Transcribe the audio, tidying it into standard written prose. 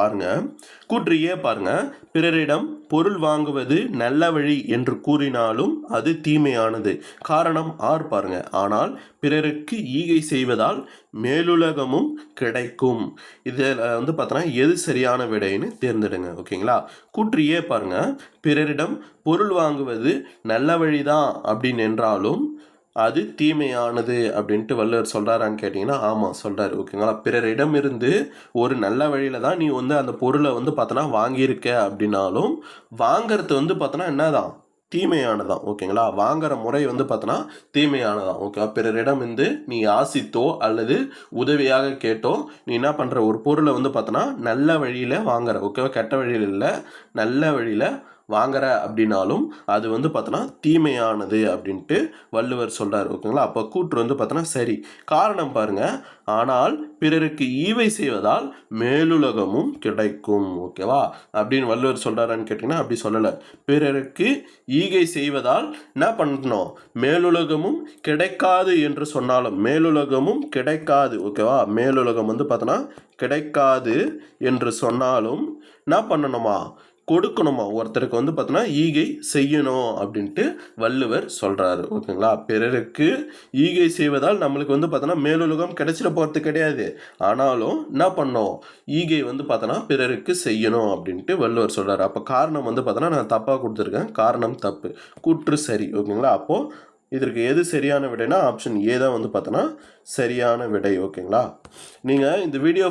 பாருங்க. கூற்று ஏ பாருங்க. பிறரிடம் பொருள் வாங்குவது நல்ல வழி என்று கூறினாலும் அது தீமையானது. காரணம் ஆர் பாருங்க. ஆனால் பிறருக்கு ஈகை செய்வதால் மேலுலகமும் கிடைக்கும். இதில் பார்த்தோன்னா எது சரியான விடைன்னு தேர்ந்தெடுங்க. ஓகேங்களா. கூற்று ஏ பாருங்க. பிறரிடம் பொருள் வாங்குவது நல்ல வழிதான் அப்படின்னு என்றாலும் அது தீமையானது அப்படின்ட்டு வள்ளுவர் சொல்கிறாரான்னு கேட்டிங்கன்னா ஆமாம் சொல்கிறார். ஓகேங்களா. பிறரிடம் இருந்து ஒரு நல்ல வழியில் தான் நீ அந்த பொருளை பார்த்தோன்னா வாங்கியிருக்க அப்படின்னாலும் வாங்கிறது பார்த்தோன்னா என்னதான் தீமையானதான். ஓகேங்களா. வாங்குற முறை பார்த்தோன்னா தீமையானதான். ஓகேவா. பிறரிடம் நீ ஆசித்தோ அல்லது உதவியாக கேட்டோ நீ என்ன பண்ணுற ஒரு பொருளை பார்த்தோன்னா நல்ல வழியில் வாங்குற. ஓகேவா. கெட்ட வழியில் இல்லை, நல்ல வழியில் வாங்குற அப்படின்னாலும் அது பார்த்தோன்னா தீமையானது அப்படின்ட்டு வள்ளுவர் சொல்கிறார். ஓகேங்களா. அப்போ கூற்று பார்த்தோன்னா சரி. காரணம் பாருங்க. ஆனால் பிறருக்கு ஈவை செய்வதால் மேலுலகமும் கிடைக்கும். ஓகேவா. அப்படின்னு வள்ளுவர் சொல்கிறாரான்னு கேட்டிங்கன்னா அப்படி சொல்லலை. பிறருக்கு ஈகை செய்வதால் என்ன பண்ணணும், மேலுலகமும் கிடைக்காது என்று சொன்னாலும் மேலுலகமும் கிடைக்காது. ஓகேவா. மேலுலகம் பார்த்தோன்னா கிடைக்காது என்று சொன்னாலும் என்ன பண்ணணுமா, கொடுக்கணுமா, ஒருத்தருக்கு பார்த்தோன்னா ஈகை செய்யணும் அப்படின்ட்டு வள்ளுவர் சொல்கிறாரு. ஓகேங்களா. பிறருக்கு ஈகை செய்வதால் நம்மளுக்கு பார்த்தோன்னா மேலுலகம் கிடைச்சிட போகிறது கிடையாது. ஆனாலும் என்ன பண்ணோம், ஈகை பார்த்தோன்னா பிறருக்கு செய்யணும் அப்படின்ட்டு வள்ளுவர் சொல்கிறாரு. அப்போ காரணம் பார்த்தோன்னா நான் தப்பாக கொடுத்துருக்கேன். காரணம் தப்பு, கூற்று சரி. ஓகேங்களா. அப்போது இதற்கு எது சரியான விடைனா ஆப்ஷன் ஏ தான் பார்த்தோன்னா சரியான விடை. ஓகேங்களா. நீங்கள் இந்த வீடியோ